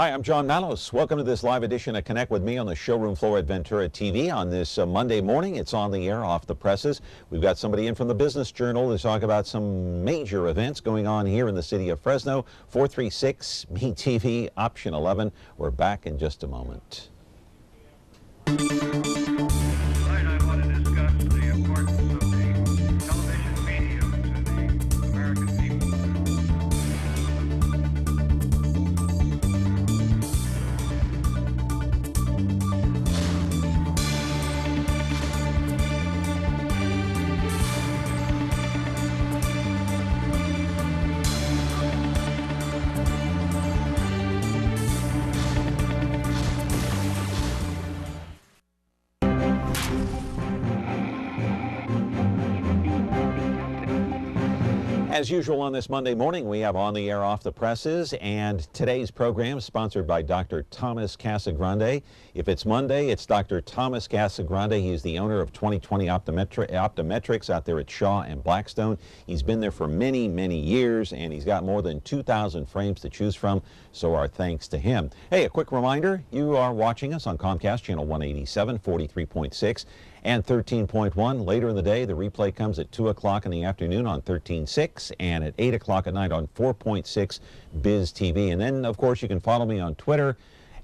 Hi, I'm John Mallos. Welcome to this live edition of Connect with me on the showroom floor at Ventura TV on this Monday morning. It's on the air, off the presses. We've got somebody in from the Business Journal to talk about some major events going on here in the city of Fresno. 436-ME-TV, option 11. We're back in just a moment. As usual on this Monday morning, we have On the Air, Off the Presses, and today's program is sponsored by Dr. Thomas Casagrande. If it's Monday, it's Dr. Thomas Casagrande. He is the owner of 2020 Optometrics out there at Shaw and Blackstone. He's been there for many, many years, and he's got more than 2,000 frames to choose from, so our thanks to him. Hey, a quick reminder, you are watching us on Comcast Channel 187, 43.6. and 13.1. Later in the day, the replay comes at 2 o'clock in the afternoon on 13.6 and at 8 o'clock at night on 4.6 Biz TV. And then, of course, you can follow me on Twitter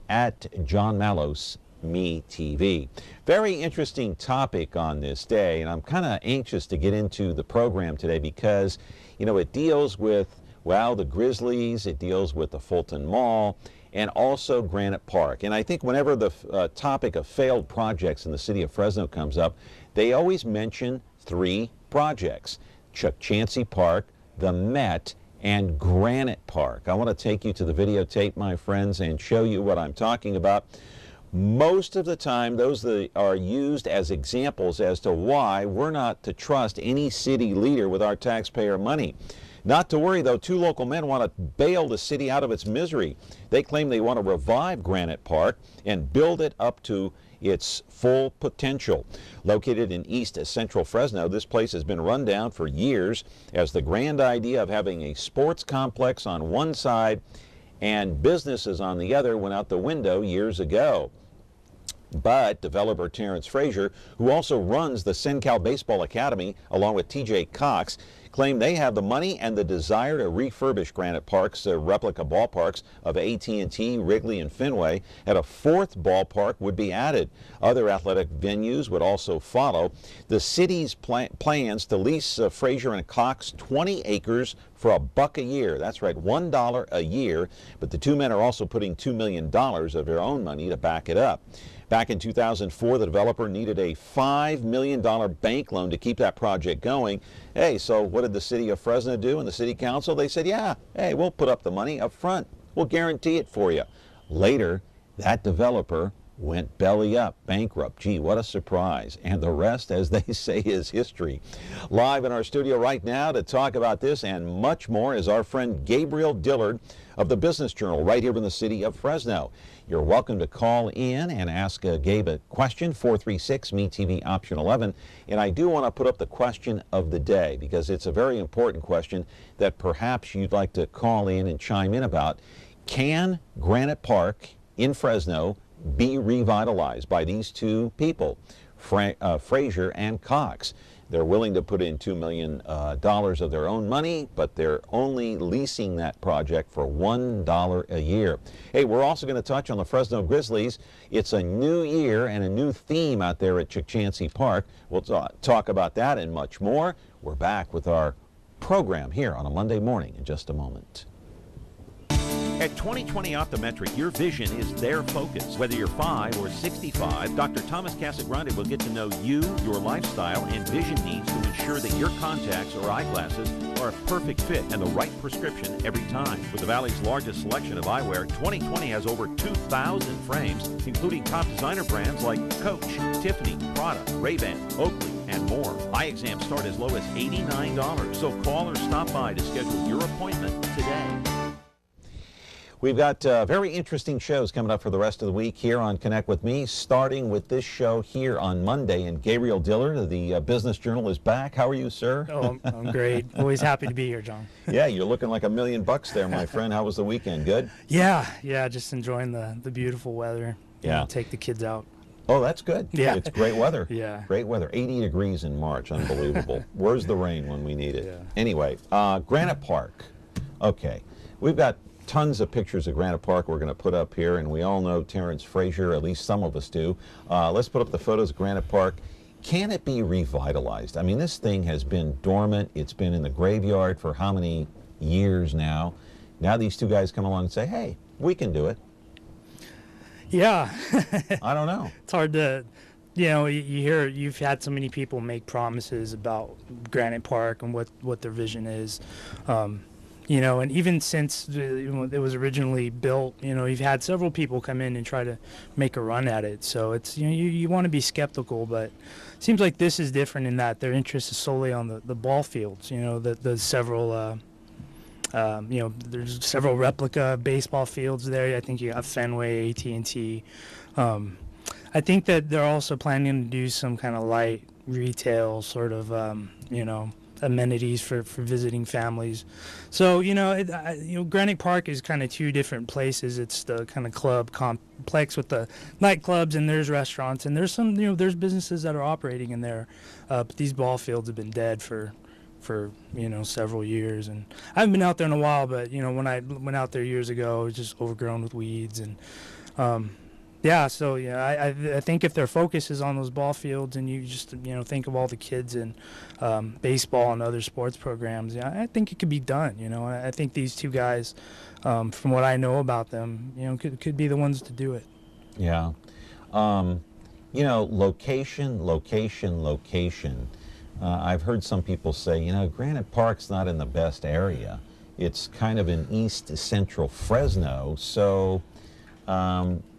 at John Mallos, Me TV. Very interesting topic on this day, and I'm kind of anxious to get into the program today because, you know, it deals with, well, the Grizzlies, it deals with the Fulton Mall, and also Granite Park. And I think whenever the topic of failed projects in the city of Fresno comes up, they always mention three projects: Chukchansi Park, the Met, and Granite Park. I want to take you to the videotape, my friends, and show you what I'm talking about. Most of the time, those that are used as examples as to why we're not to trust any city leader with our taxpayer money. Not to worry, though, two local men want to bail the city out of its misery. They claim they want to revive Granite Park and build it up to its full potential. Located in East Central Fresno, this place has been run down for years as the grand idea of having a sports complex on one side and businesses on the other went out the window years ago. But developer Terrence Frazier, who also runs the SenCal Baseball Academy along with TJ Cox, claim they have the money and the desire to refurbish Granite Park's replica ballparks of AT&T, Wrigley, and Fenway, and a fourth ballpark would be added. Other athletic venues would also follow. The city's plans to lease Frazier and Cox 20 acres for $1 a year. That's right, $1 a year. But the two men are also putting $2 million of their own money to back it up. Back in 2004, the developer needed a $5 million bank loan to keep that project going. Hey, so what did the city of Fresno do and the city council? They said, yeah, hey, we'll put up the money up front. We'll guarantee it for you. Later, that developer went belly up, bankrupt. Gee, what a surprise. And the rest, as they say, is history. Live in our studio right now to talk about this and much more is our friend Gabriel Dillard of the Business Journal right here in the city of Fresno. You're welcome to call in and ask Gabe a question, 436-ME-TV, option 11. And I do want to put up the question of the day because it's a very important question that perhaps you'd like to call in and chime in about. Can Granite Park in Fresno be revitalized by these two people, Frazier and Cox? They're willing to put in $2 million of their own money, but they're only leasing that project for $1 a year. Hey, we're also going to touch on the Fresno Grizzlies. It's a new year and a new theme out there at Chukchansi Park. We'll talk about that and much more. We're back with our program here on a Monday morning in just a moment. At 2020 Optometric, your vision is their focus. Whether you're 5 or 65, Dr. Thomas Casagrande will get to know you, your lifestyle, and vision needs to ensure that your contacts or eyeglasses are a perfect fit and the right prescription every time. With the Valley's largest selection of eyewear, 2020 has over 2,000 frames, including top designer brands like Coach, Tiffany, Prada, Ray-Ban, Oakley, and more. Eye exams start as low as $89, so call or stop by to schedule your appointment today. We've got very interesting shows coming up for the rest of the week here on Connect with Me, starting with this show here on Monday. And Gabriel Dillard of the Business Journal is back. How are you, sir? Oh, I'm great. Always happy to be here, John. Yeah, you're looking like $1 million there, my friend. How was the weekend? Good? Yeah, just enjoying the beautiful weather. Yeah. Take the kids out. Oh, that's good. Yeah. It's great weather. Yeah. Great weather. 80 degrees in March. Unbelievable. Where's the rain when we need it? Yeah. Anyway, Granite Park. Okay. We've got tons of pictures of Granite Park we're going to put up here, and we all know Terrence Frazier, at least some of us do. Let's put up the photos of Granite Park. Can it be revitalized? I mean, this thing has been dormant. It's been in the graveyard for how many years now? Now these two guys come along and say, hey, we can do it. Yeah. I don't know. It's hard to, you hear, you've had so many people make promises about Granite Park and what their vision is. And even since it was originally built, you've had several people come in and try to make a run at it. So it's, you want to be skeptical, but it seems like this is different in that their interest is solely on the ball fields. The several, there's several replica baseball fields there. I think you got Fenway, AT&T. I think that they're also planning to do some kind of light retail sort of, amenities for visiting families. So, Granite Park is kind of two different places. It's the kind of club complex with the nightclubs, and there's restaurants, and there's some, there's businesses that are operating in there. But these ball fields have been dead for several years, and I haven't been out there in a while, but when I went out there years ago, it was just overgrown with weeds. And I think if their focus is on those ball fields, and you just think of all the kids in baseball and other sports programs, I think it could be done. I think these two guys, from what I know about them, could be the ones to do it. Yeah. Location. I've heard some people say, Granite Park's not in the best area. It's kind of in east central Fresno, so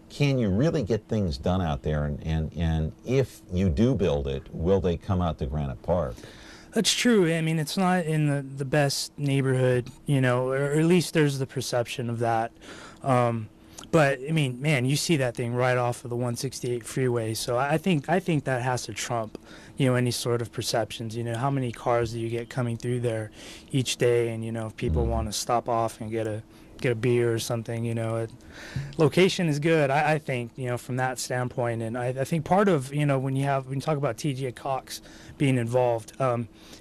can you really get things done out there? And if you do build it, will they come out to Granite Park? That's true. I mean, it's not in the best neighborhood, or at least there's the perception of that. But I mean, man, you see that thing right off of the 168 freeway. So I think that has to trump, any sort of perceptions. How many cars do you get coming through there each day? And if people want to stop off and get a beer or something, location is good. I think, from that standpoint. And I think part of, when you talk about TJ Cox being involved,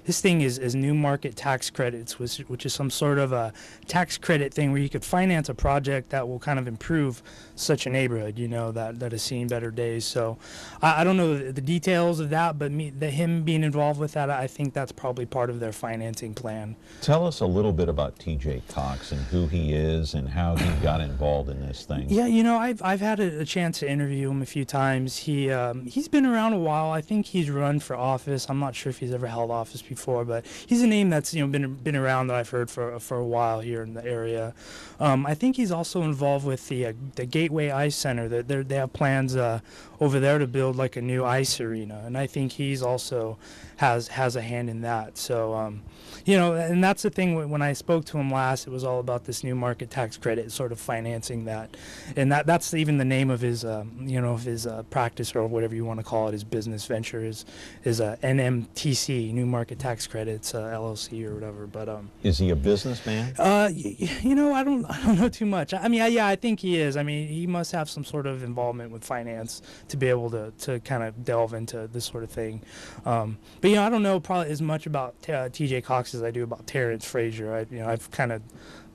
this thing is new market tax credits, which is some sort of a tax credit thing where you could finance a project that will kind of improve such a neighborhood, that has seen better days. So I don't know the details of that, but him being involved with that, I think that's probably part of their financing plan. Tell us a little bit about TJ Cox and who he is and how he got involved in this thing. Yeah, I've had a chance to interview him a few times. He's been around a while. I think he's run for office. I'm not sure if he's ever held office before, but he's a name that's been around that I've heard for a while here in the area. I think he's also involved with the Gateway Ice Center. They have plans over there to build like a new ice arena, and I think he's also has a hand in that. So and that's the thing. When I spoke to him last, it was all about this new market tax credit, sort of financing that, and that's even the name of his his practice, or whatever you want to call it, his business venture is NMTC, New Market Tax Credits LLC or whatever. But is he a businessman? I don't know too much. I mean, I think he is. I mean, he must have some sort of involvement with finance to be able to kind of delve into this sort of thing. But I don't know probably as much about TJ Cox as I do about Terrence Frazier. I've kind of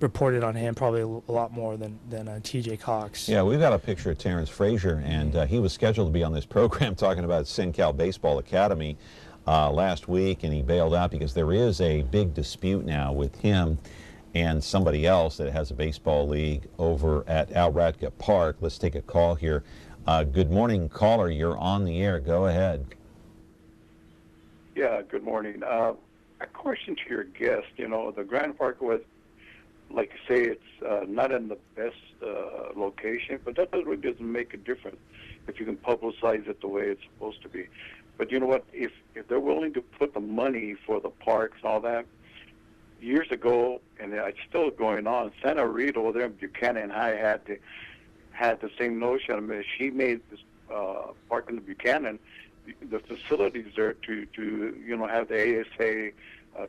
reported on him probably a lot more than TJ Cox. Yeah, we've got a picture of Terrence Frazier, and he was scheduled to be on this program talking about SinCal Baseball Academy last week, and he bailed out because there is a big dispute now with him and somebody else that has a baseball league over at Alratka Park. Let's take a call here. Good morning, caller. You're on the air. Go ahead. Yeah, good morning. A question to your guest. The Granite Park was, like you say, it's not in the best location, but that really doesn't make a difference if you can publicize it the way it's supposed to be. But you know what? If they're willing to put the money for the parks and all that, years ago, and it's still going on, Santa Rita over there in Buchanan High had the same notion. I mean, she made this park in the Buchanan, the facilities there to have the ASA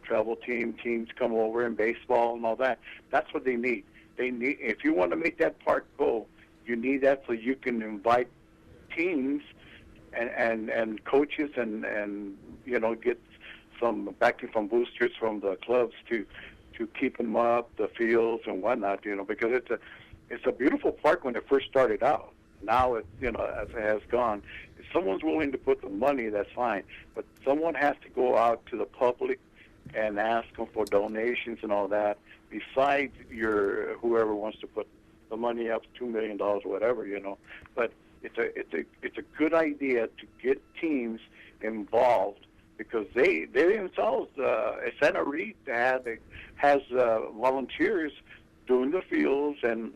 travel teams come over and baseball and all that. That's what they need. If you want to make that park go, you need that so you can invite teams and coaches and get some backing from boosters from the clubs to keep them up, the fields and whatnot, because it's a beautiful park when it first started out. Now as it has gone, if someone's willing to put the money, that's fine. But someone has to go out to the public and ask them for donations and all that. Besides whoever wants to put the money up, $2 million, whatever, But it's a good idea to get teams involved, because they themselves, Santa Rita has volunteers doing the fields, and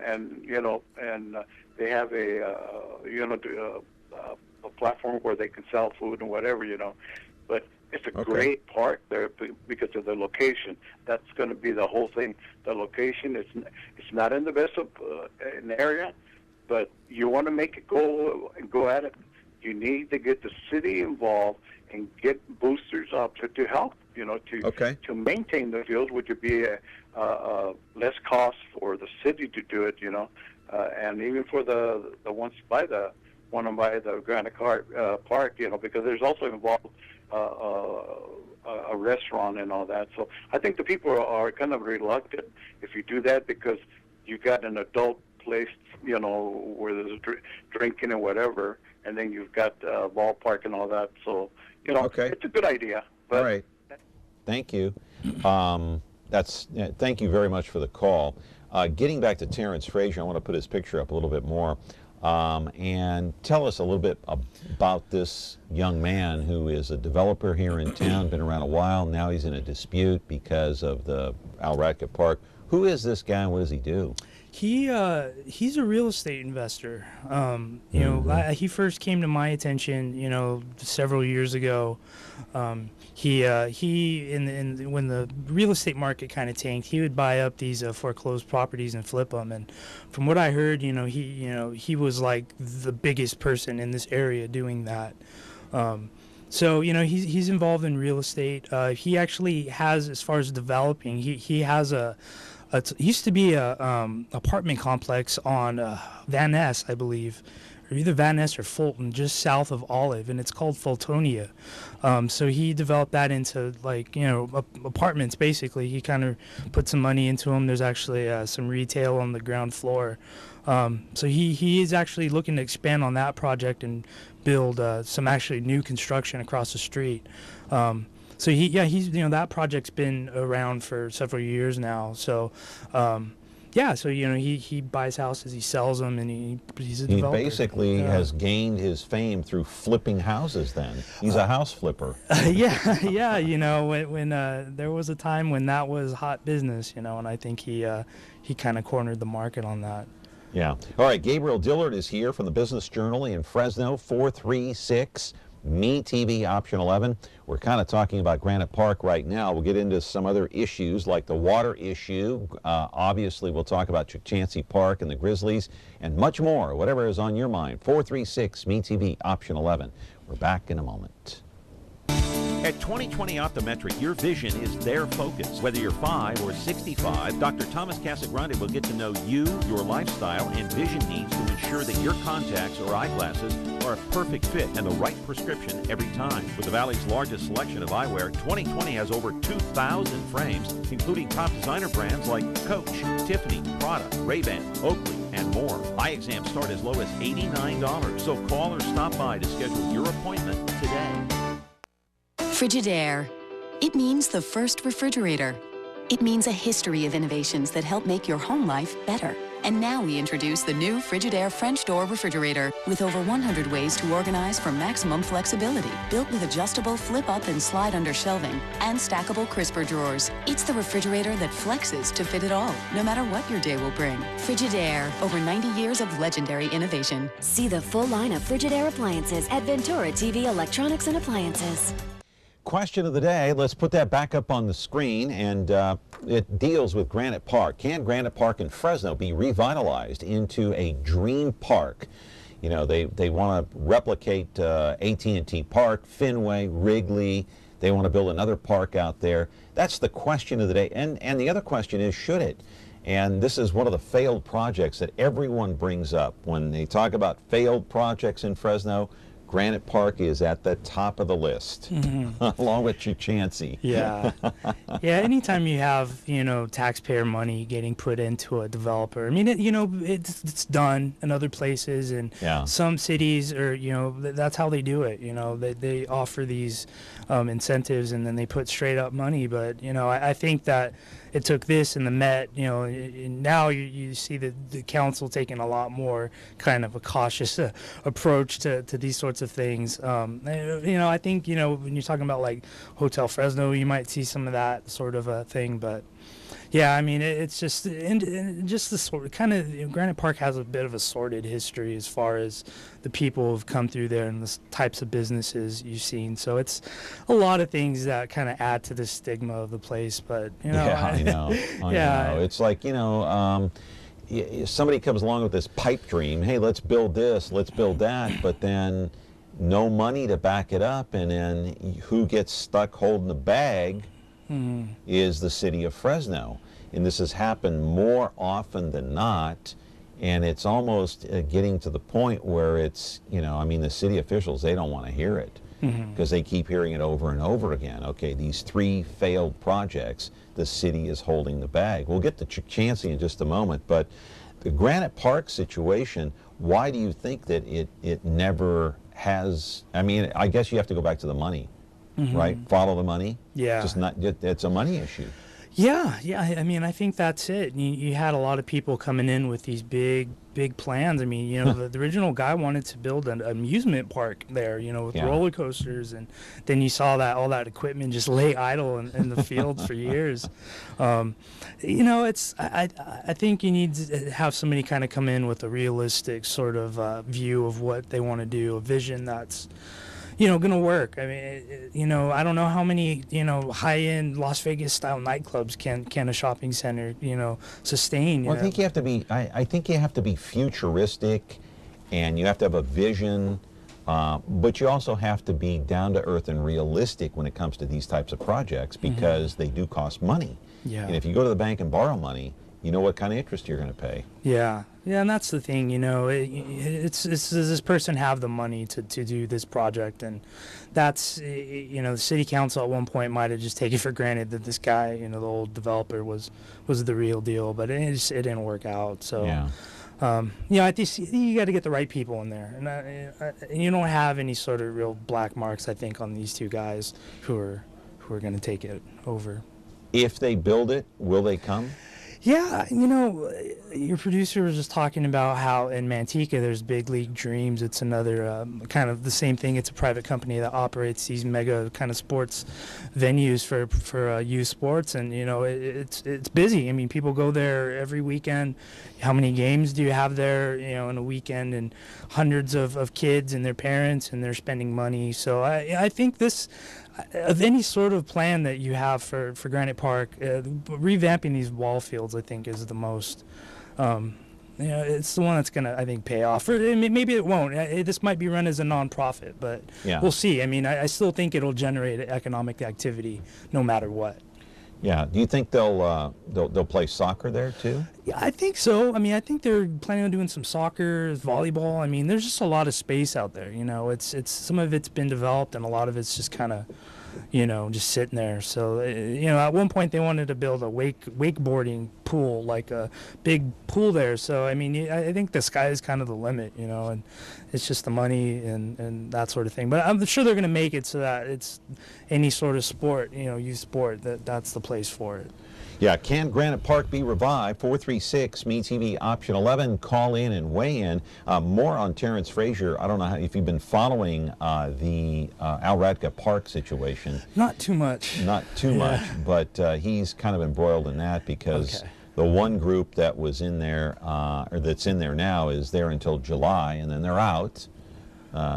they have a platform where they can sell food and whatever, But it's a great park there because of the location. That's going to be the whole thing. The location, it's not in the best in the area, but you want to make it go at it. You need to get the city involved and get boosters up to help, to maintain the field, which would be less cost for the city to do it, and even for the ones by the Granite Park, because there's also involved a restaurant and all that. So I think the people are kind of reluctant if you do that, because you got an adult place, where there's drinking and whatever, and then you've got ballpark and all that. So, it's a good idea. But all right. Thank you. Thank you very much for the call. Getting back to Terrence Frazier, I want to put his picture up a little bit more. And tell us a little bit about this young man who is a developer here in town, been around a while. Now he's in a dispute because of the Al Radcliffe Park. Who is this guy and what does he do? He's a real estate investor. He first came to my attention, several years ago. When the real estate market kind of tanked, he would buy up these foreclosed properties and flip them. And from what I heard, he was like the biggest person in this area doing that. So he's involved in real estate. He actually has, as far as developing, he has it used to be a apartment complex on Van Ness, I believe, or either Van Ness or Fulton, just south of Olive, and it's called Fultonia. So he developed that into apartments. Basically, he kind of put some money into them. There's actually some retail on the ground floor. So he is actually looking to expand on that project and build some actually new construction across the street. So he's that project's been around for several years now. So he buys houses, he sells them, and he's a developer. He basically has gained his fame through flipping houses. Then he's a house flipper. When there was a time when that was hot business, and I think he kind of cornered the market on that. Yeah. All right. Gabriel Dillard is here from the Business Journal in Fresno. 436 MeTV option 11. We're kind of talking about Granite Park right now. We'll get into some other issues like the water issue. Obviously, we'll talk about Chancey Park and the Grizzlies and much more, whatever is on your mind. 436 MeTV option 11. We're back in a moment. At 2020 Optometric, your vision is their focus. Whether you're 5 or 65, Dr. Thomas Casagrande will get to know you, your lifestyle, and vision needs to ensure that your contacts or eyeglasses are a perfect fit and the right prescription every time. With the Valley's largest selection of eyewear, 2020 has over 2,000 frames, including top designer brands like Coach, Tiffany, Prada, Ray-Ban, Oakley, and more. Eye exams start as low as $89, so call or stop by to schedule your appointment today. Frigidaire. It means the first refrigerator. It means a history of innovations that help make your home life better. And now we introduce the new Frigidaire French door refrigerator with over 100 ways to organize for maximum flexibility. Built with adjustable flip-up and slide-under shelving and stackable crisper drawers. It's the refrigerator that flexes to fit it all, no matter what your day will bring. Frigidaire. Over 90 years of legendary innovation. See the full line of Frigidaire appliances at Ventura TV Electronics and Appliances. question of the day, let's put that back up on the screen, and it deals with Granite Park. Can Granite Park in Fresno be revitalized into a dream park? You know, they want to replicate AT&T Park, Fenway, Wrigley. They want to build another park out there. That's the question of the day. And the other question is, should it? And this is one of the failed projects that everyone brings up. When they talk about failed projects in Fresno, Granite Park is at the top of the list, along with Chachansey. Yeah. Yeah, anytime you have, you know, taxpayer money getting put into a developer, I mean, it's done in other places, and some cities are, you know, that's how they do it. You know, they offer these incentives, and then they put straight up money. But, you know, I think that it took this and the Met, you know, and now you see the council taking a lot more kind of a cautious approach to these sorts of things. You know, I think, you know, when you're talking about like Hotel Fresno, you might see some of that sort of a thing. But yeah, I mean, it's just just the sort of kind of, you know, Granite Park has a bit of a sordid history as far as the people who've come through there and the types of businesses you've seen. So it's a lot of things that kind of add to the stigma of the place. But, you know, yeah, I know. I know. It's like, you know, somebody comes along with this pipe dream. Hey, let's build this, let's build that, but then no money to back it up, and then who gets stuck holding the bag is the city of Fresno. And this has happened more often than not, and it's almost getting to the point where it's, you know, I mean, the city officials, they don't want to hear it because they keep hearing it over and over again. Okay, these 3 failed projects, the city is holding the bag. We'll get to Chachansey in just a moment, but the Granite Park situation, why do you think that it never has? I mean, I guess you have to go back to the money, right? Follow the money. Yeah. Just not. It's a money issue. Yeah, I mean, I think that's it. You had a lot of people coming in with these big plans. I mean, you know, the original guy wanted to build an amusement park there, you know, with roller coasters, and then you saw that all that equipment just lay idle in the fields for years. You know, I think you need to have somebody kind of come in with a realistic sort of view of what they want to do, a vision that's, you know, gonna work. I mean, you know, I don't know how many, you know, high-end Las Vegas style nightclubs can a shopping center, you know, sustain. Well, I think you have to be. I think you have to be futuristic, and you have to have a vision, but you also have to be down to earth and realistic when it comes to these types of projects, because they do cost money. Yeah. And if you go to the bank and borrow money, you know what kind of interest you're going to pay. Yeah, and that's the thing, you know, it's does this person have the money to do this project? And that's, you know, the city council at one point might have just taken for granted that this guy, you know, the old developer was the real deal, but it didn't work out. So, you know, I think you got to get the right people in there, and you don't have any sort of real black marks, I think, on these 2 guys who are going to take it over. If they build it, will they come? Yeah, you know, your producer was just talking about how in Manteca there's Big League Dreams. It's another kind of the same thing. It's a private company that operates these mega kind of sports venues for youth sports, and you know it's busy. I mean, people go there every weekend. How many games do you have there, you know, in a weekend? And hundreds of kids and their parents, and they're spending money. So I think this. Of any sort of plan that you have for Granite Park, revamping these wall fields, I think, is the most, you know, it's the one that's going to, I think, pay off. Or maybe it won't. This might be run as a nonprofit, but we'll see. I mean, I still think it'll generate economic activity no matter what. Yeah. Do you think they'll play soccer there too? Yeah, I think so. I mean, I think they're planning on doing some soccer, volleyball. I mean, there's just a lot of space out there. You know, it's some of it's been developed, and a lot of it's just kind of, you know, just sitting there. So, you know, at one point they wanted to build a wakeboarding pool, like a big pool there. So, I mean, I think the sky is kind of the limit, you know, and it's just the money and that sort of thing. But I'm sure they're going to make it so that it's any sort of sport, you know, youth sport, that's the place for it. Yeah, can Granite Park be revived? 436-MeTV option 11. Call in and weigh in. More on Terrence Frazier. I don't know if you've been following the Al Radka Park situation. Not too much. Not too much, but he's kind of embroiled in that because the one group that was in there, or that's in there now, is there until July, and then they're out.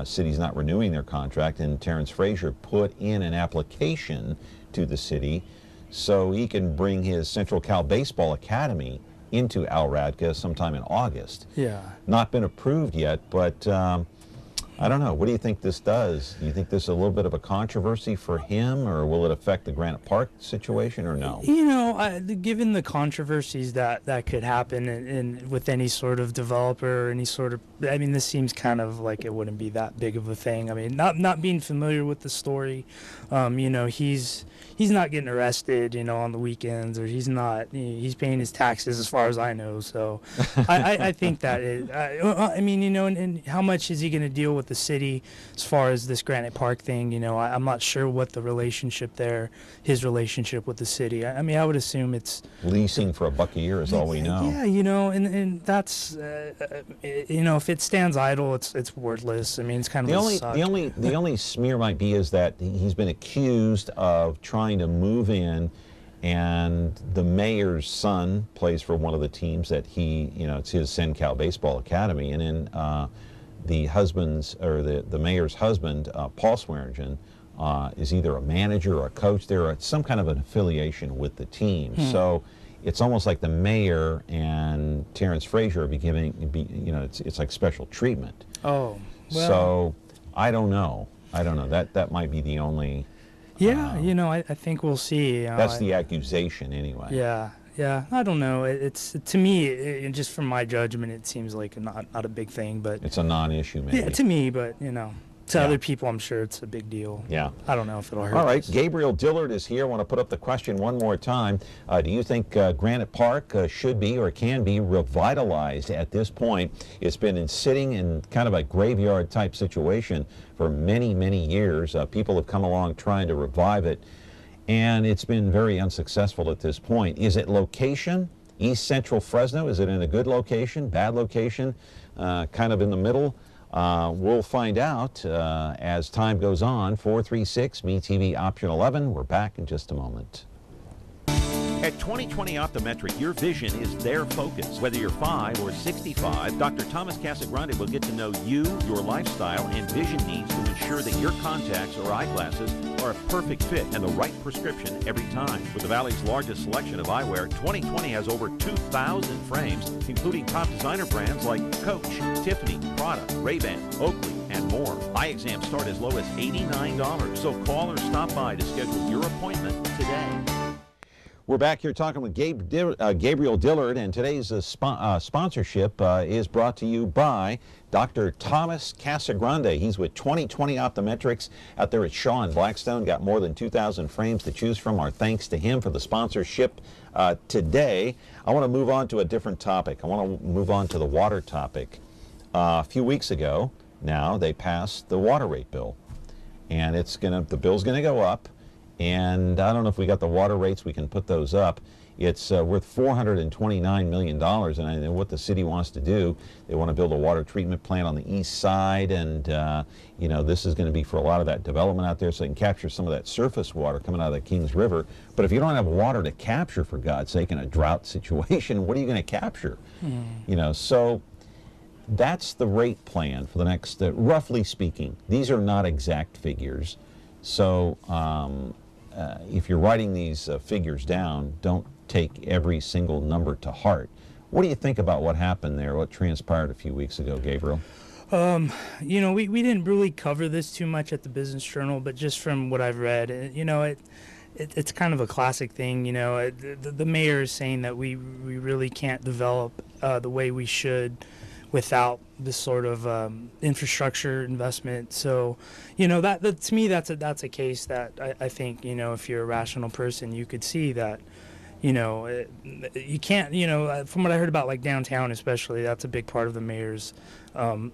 city's not renewing their contract, and Terrence Frazier put in an application to the city so he can bring his Central Cal Baseball Academy into Alradka sometime in August. Yeah. Not been approved yet, but I don't know. What do you think this does? Do you think this is a little bit of a controversy for him, or will it affect the Granite Park situation, or no? You know, given the controversies that could happen in with any sort of developer or any sort of, I mean, this seems kind of like it wouldn't be that big of a thing. I mean, not being familiar with the story, you know, he's not getting arrested, you know, on the weekends, or he's paying his taxes as far as I know. So I think that I mean, you know, and how much is he going to deal with the city as far as this Granite Park thing? You know, I'm not sure what the relationship there, his relationship with the city. I mean, I would assume it's leasing for $1 a year is all we know. Yeah, you know, and that's you know, if it stands idle, it's worthless. I mean, it's kind of the only smear might be is that he's been accused of trying to move in, and the mayor's son plays for one of the teams that he, you know, it's his Cal Baseball Academy, and then the husband's, or the mayor's husband, Paul Swearingen, is either a manager or a coach there, or some kind of an affiliation with the team. So it's almost like the mayor and Terrence Frazier are you know, it's like special treatment. Oh, well. So I don't know. That might be the only. Yeah, you know, I think we'll see. You know, that's the accusation anyway. Yeah, I don't know. It's to me, just from my judgment, it seems like not a big thing, but it's a non-issue, maybe. Yeah, to me, but you know, to other people, I'm sure it's a big deal. Yeah. I don't know if it'll hurt. All right, Gabriel Dillard is here. I want to put up the question one more time. Do you think Granite Park should be or can be revitalized at this point? It's been sitting in kind of a graveyard type situation for many, many years. People have come along trying to revive it, and it's been very unsuccessful at this point. Is it location? East Central Fresno, is it in a good location, bad location, kind of in the middle? We'll find out as time goes on. 436 MeTV option 11. We're back in just a moment. At 2020 Optometric, your vision is their focus. Whether you're 5 or 65, Dr. Thomas Casagrande will get to know you, your lifestyle, and vision needs to ensure that your contacts or eyeglasses are a perfect fit and the right prescription every time. With the Valley's largest selection of eyewear, 2020 has over 2,000 frames, including top designer brands like Coach, Tiffany, Prada, Ray-Ban, Oakley, and more. Eye exams start as low as $89, so call or stop by to schedule your appointment today. We're back here talking with Gabriel Dillard, and today's sponsorship is brought to you by Dr. Thomas Casagrande. He's with 2020 Optometrics out there at Shaw and Blackstone. Got more than 2,000 frames to choose from. Our thanks to him for the sponsorship today. I want to move on to a different topic. I want to move on to the water topic. A few weeks ago now, they passed the water rate bill, and the bill's going to go up. And I don't know if we got the water rates, we can put those up. It's worth $429 million, and I know what the city wants to do. They want to build a water treatment plant on the east side, and you know, this is going to be for a lot of that development out there, so they can capture some of that surface water coming out of the Kings River. But if you don't have water to capture, for God's sake, in a drought situation, what are you going to capture? You know, so that's the rate plan for the next, roughly speaking. These are not exact figures, so if you're writing these figures down, don't take every single number to heart. What do you think about what happened there, what transpired a few weeks ago, Gabriel? You know, we didn't really cover this too much at the Business Journal, but just from what I've read, you know, it's kind of a classic thing. You know, the mayor is saying that we really can't develop the way we should without this sort of infrastructure investment. So, you know, that to me, that's a case that I think, you know, if you're a rational person, you could see that, you know, you can't, you know, from what I heard about, like downtown especially, that's a big part of the mayor's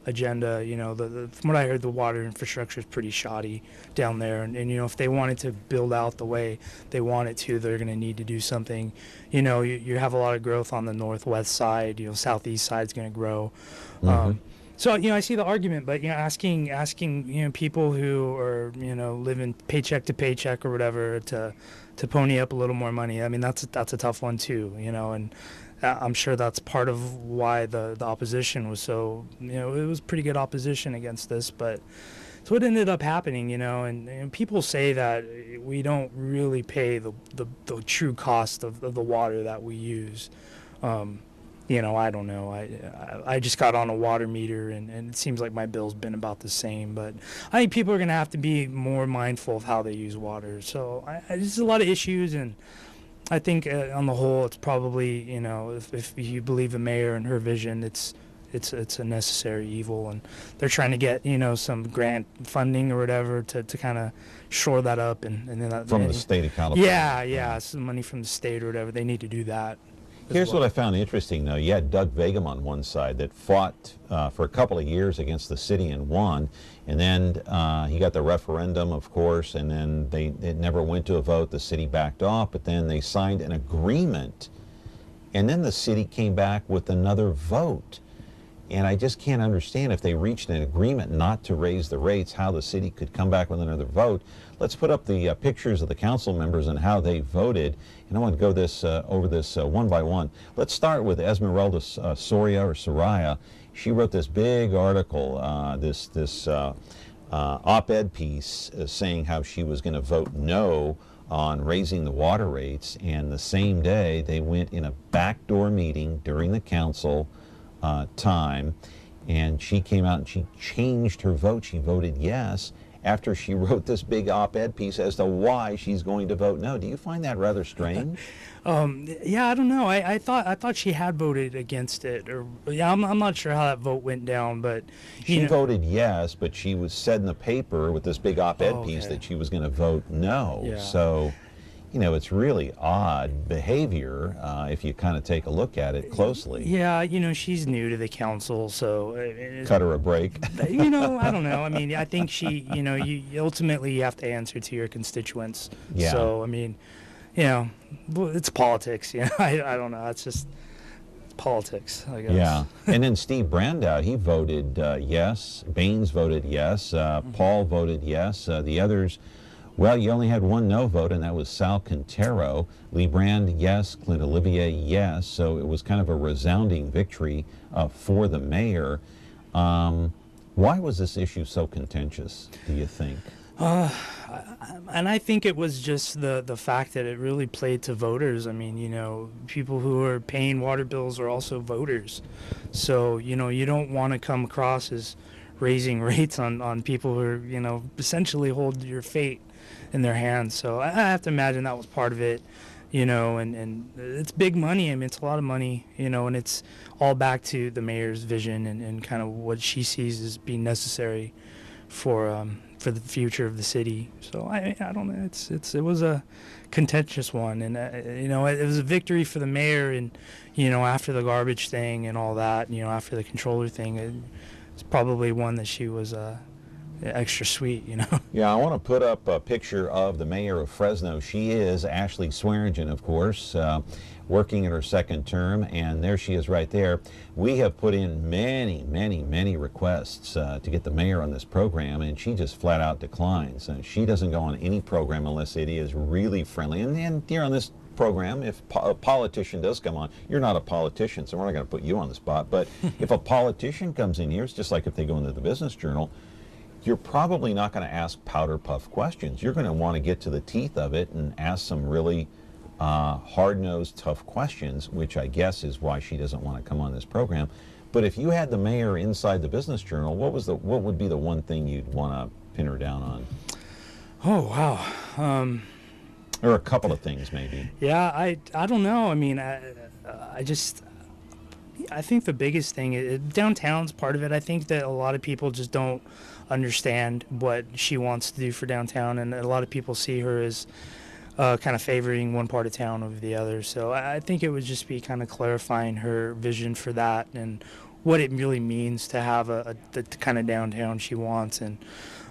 agenda. You know, from what I heard, the water infrastructure is pretty shoddy down there, and you know, if they wanted to build out the way they want it to, they're going to need to do something. You know, you have a lot of growth on the northwest side. You know, southeast side's going to grow. So, you know, I see the argument, but, you know, asking, you know, people who are, you know, living paycheck to paycheck or whatever to pony up a little more money, I mean, that's a tough one too, you know, and I'm sure that's part of why the opposition was so, it was pretty good opposition against this, but so it ended up happening, and people say that we don't really pay the true cost of the water that we use. I don't know. I just got on a water meter, and it seems like my bill's been about the same. But I think people are going to have to be more mindful of how they use water. So there's a lot of issues, and I think on the whole, it's probably, if you believe the mayor and her vision, it's a necessary evil, and they're trying to get some grant funding or whatever to kind of shore that up, and then from the state of California. Yeah, some money from the state or whatever. They need to do that. Here's what I found interesting, though. You had Doug Begum on one side that fought for a couple of years against the city and won, and then he got the referendum, of course, and then it never went to a vote. The city backed off, but then they signed an agreement, and then the city came back with another vote. And I just can't understand, if they reached an agreement not to raise the rates, how the city could come back with another vote. Let's put up the pictures of the council members and how they voted. And I want to go over this one by one. Let's start with Esmeralda Soraya. She wrote this big article, this op-ed piece saying how she was going to vote no on raising the water rates. And the same day, they went in a backdoor meeting during the council time, and she came out and she changed her vote. She voted yes after she wrote this big op-ed piece as to why she's going to vote no. Do you find that rather strange? Yeah, I don't know. I thought she had voted against it, or I'm not sure how that vote went down, but she voted yes, but she was said in the paper with this big op-ed piece that she was going to vote no. Yeah. So it's really odd behavior if you kind of take a look at it closely. Yeah, she's new to the council, so cut her a break. I don't know. I mean, I think she, you ultimately have to answer to your constituents. Yeah. So I mean, it's politics. I don't know. It's just politics, I guess. Yeah. And then Steve Brandow, he voted yes. Baines voted yes. Paul voted yes. The others. Well, you only had one no vote, and that was Sal Quintero. Lee Brand, yes. Clint Olivier, yes. So it was kind of a resounding victory for the mayor. Why was this issue so contentious, do you think? And I think it was just the fact that it really played to voters. I mean, people who are paying water bills are also voters. So, you don't want to come across as raising rates on people who are, essentially hold your fate in their hands. So I have to imagine that was part of it, and it's big money. I mean, it's a lot of money, and it's all back to the mayor's vision and kind of what she sees as being necessary for the future of the city. So I don't know. It was a contentious one, and it was a victory for the mayor, and after the garbage thing and all that, after the controller thing, it's probably one that she was extra sweet, Yeah, I want to put up a picture of the mayor of Fresno. She is Ashley Swearingen, of course, working in her second term, and there she is right there. We have put in many requests to get the mayor on this program, and she just flat out declines. She doesn't go on any program unless it is really friendly. And here on this program, if a politician does come on, you're not a politician, so we're not going to put you on the spot, but if a politician comes in here, it's just like if they go into the Business Journal, you're probably not going to ask powder puff questions. You're going to want to get to the teeth of it and ask some really hard-nosed, tough questions, which I guess is why she doesn't want to come on this program. But if you had the mayor inside the Business Journal, what would be the one thing you'd want to pin her down on? Oh, wow. Or a couple of things, maybe. Yeah, I don't know. I mean, I think the biggest thing, downtown's part of it. I think that a lot of people just don't understand what she wants to do for downtown, and a lot of people see her as kind of favoring one part of town over the other. So I think it would just be kind of clarifying her vision for that and what it really means to have the kind of downtown she wants. And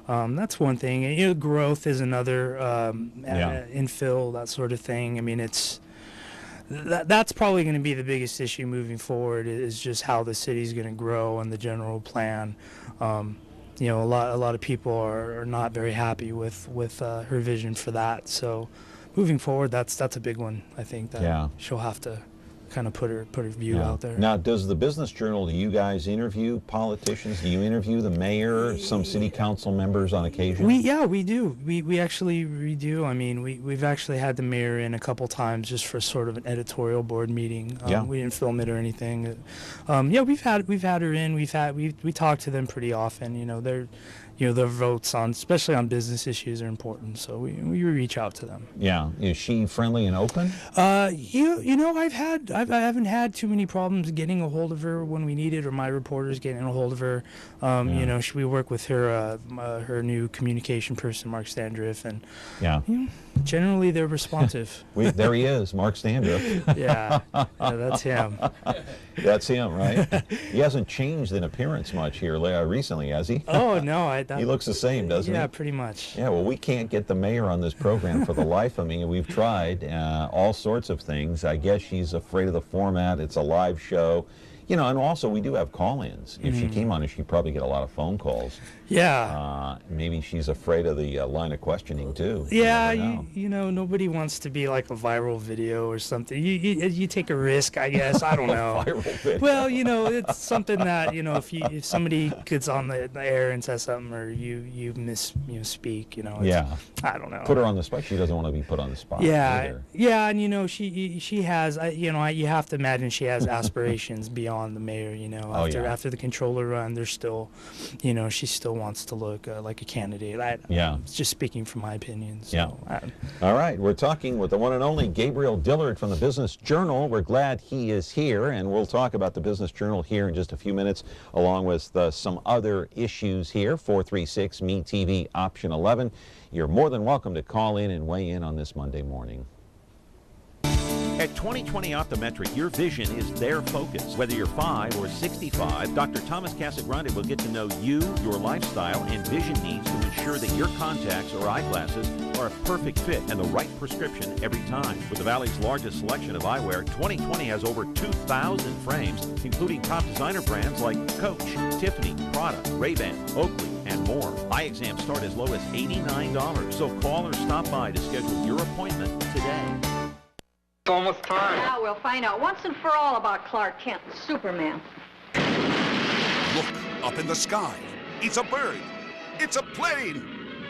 that's one thing. And, growth is another, infill, that sort of thing. I mean, that's probably going to be the biggest issue moving forward, is just how the city's going to grow and the general plan. A lot of people are not very happy with her vision for that. So moving forward, that's a big one. I think that she'll have to kind of put her view out there. Now, does the Business Journal, do you guys interview politicians? Do you interview the mayor, some city council members on occasion? We do. We do. I mean, we've actually had the mayor in a couple times just for sort of an editorial board meeting. We didn't film it or anything. We've had her in. We talk to them pretty often. Their votes on, especially on business issues, are important. So we reach out to them. Yeah. Is she friendly and open? I haven't had too many problems getting a hold of her when we need it, or my reporters getting a hold of her. We work with her new communication person, Mark Standriff, and generally they're responsive. There he is, Mark Standriff. yeah, that's him. That's him, right? He hasn't changed in appearance much here recently, has he? Oh no, he looks the same, doesn't he? Yeah, pretty much. Yeah, well, we can't get the mayor on this program for the life of me. We've tried all sorts of things. I guess she's afraid of the format. It's a live show. And also we do have call-ins. If she came on, she'd probably get a lot of phone calls. Yeah. Maybe she's afraid of the line of questioning too. Yeah, nobody wants to be like a viral video or something. You take a risk, I guess. I don't know. Viral video. Well, it's something that if somebody gets on the air and says something, or you speak, I don't know. Put her on the spot. She doesn't want to be put on the spot. Yeah, and she has. You have to imagine she has aspirations beyond the mayor. After the controller run, there's still, she still wants to look like a candidate. Just speaking from my opinion. So, all right, we're talking with the one and only Gabriel Dillard from the Business Journal. We're glad he is here, and we'll talk about the Business Journal here in just a few minutes, along with some other issues here. 436-ME-TV, option 11. You're more than welcome to call in and weigh in on this Monday morning. At 2020 Optometric, your vision is their focus. Whether you're 5 or 65, Dr. Thomas Casagrande will get to know you, your lifestyle, and vision needs to ensure that your contacts or eyeglasses are a perfect fit and the right prescription every time. With the Valley's largest selection of eyewear, 2020 has over 2,000 frames, including top designer brands like Coach, Tiffany, Prada, Ray-Ban, Oakley, and more. Eye exams start as low as $89, so call or stop by to schedule your appointment today. It's almost time. Now we'll find out once and for all about Clark Kent and Superman. Look up in the sky. It's a bird. It's a plane.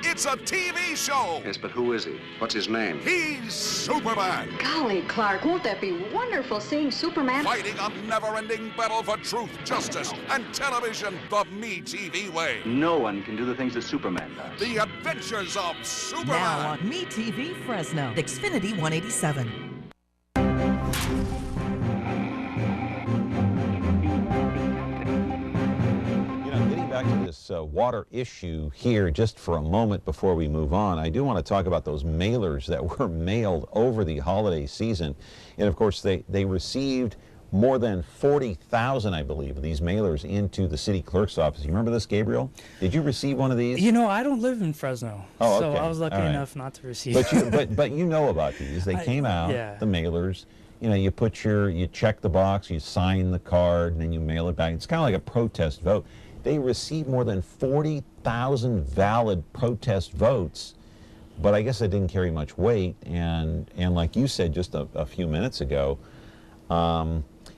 It's a TV show. Yes, but who is he? What's his name? He's Superman. Golly, Clark, won't that be wonderful seeing Superman? Fighting a never-ending battle for truth, justice, and television the Me TV way. No one can do the things that Superman does. The Adventures of Superman. Now on Me TV Fresno, Xfinity 187. Back to this water issue here just for a moment before we move on. I do want to talk about those mailers that were mailed over the holiday season. And of course, they received more than 40,000, I believe, of these mailers into the city clerk's office. You remember this, Gabriel? Did you receive one of these? I don't live in Fresno. Oh, so okay. I was lucky enough not to receive. But you know about these. They came out, the mailers. You check the box, you sign the card, and then you mail it back. It's kind of like a protest vote. They received more than 40,000 valid protest votes, but I guess it didn't carry much weight. And like you said just a few minutes ago,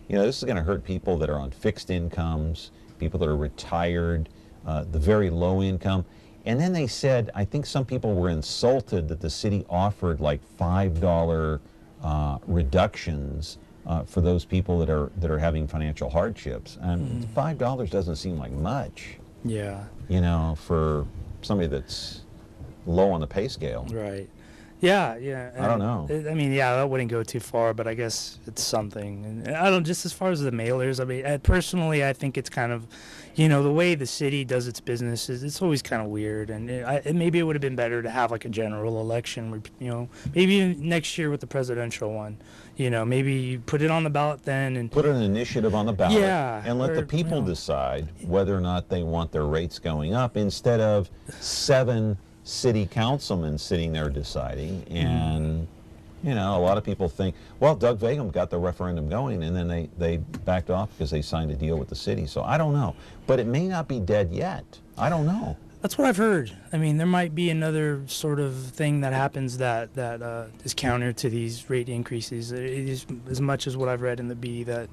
this is going to hurt people that are on fixed incomes, people that are retired, the very low income. And then they said, I think some people were insulted that the city offered like $5 reductions for those people that are having financial hardships. And $5 doesn't seem like much. Yeah. For somebody that's low on the pay scale. Right. Yeah. I don't know. That wouldn't go too far, but I guess it's something. And just as far as the mailers, personally, I think it's kind of, the way the city does its business it's always kind of weird. And maybe it would have been better to have like a general election, maybe next year with the presidential one, maybe you put it on the ballot then and put an initiative on the ballot. Yeah. And let the people decide whether or not they want their rates going up instead of 7 city councilmen sitting there deciding. And a lot of people think, well, Doug Vagum got the referendum going and then they backed off because they signed a deal with the city. So I don't know, but it may not be dead yet. I don't know. That's what I've heard. I mean, there might be another sort of thing that happens that is counter to these rate increases. It is, as much as what I've read in the B, that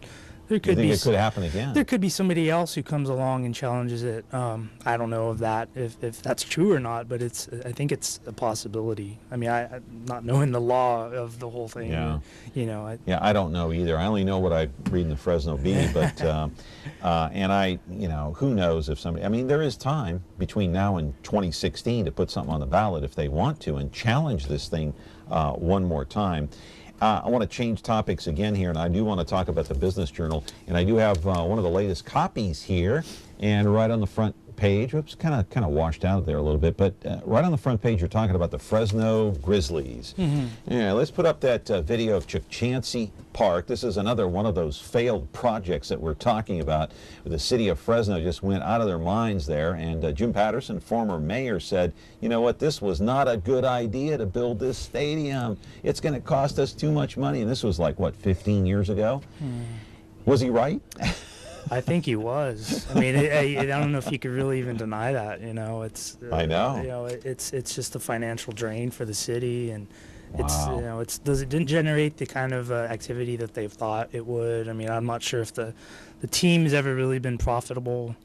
there could You think be it could happen again? There could be somebody else who comes along and challenges it. I don't know if that's true or not, but I think it's a possibility. I mean, I not knowing the law of the whole thing. Yeah. You know. I don't know either. I only know what I read in the Fresno Bee, but and who knows if somebody. I mean, there is time between now and 2016 to put something on the ballot if they want to and challenge this thing one more time. I want to change topics again here, and I do want to talk about the Business Journal. And I do have one of the latest copies here, and right on the front page, whoops, kind of washed out there a little bit, but right on the front page, you're talking about the Fresno Grizzlies. Mm-hmm. Yeah, let's put up that video of Chukchansi Park. This is another one of those failed projects that we're talking about. The city of Fresno just went out of their minds there, and Jim Patterson, former mayor, said, you know what, this was not a good idea to build this stadium. It's going to cost us too much money. And this was like, what, 15 years ago? Was he right? I think he was. I mean, I don't know if you could really even deny that. You know, it's. I know. You know, it's just a financial drain for the city, and it's Wow. it didn't generate the kind of activity that they've thought it would. I mean, I'm not sure if the team has ever really been profitable,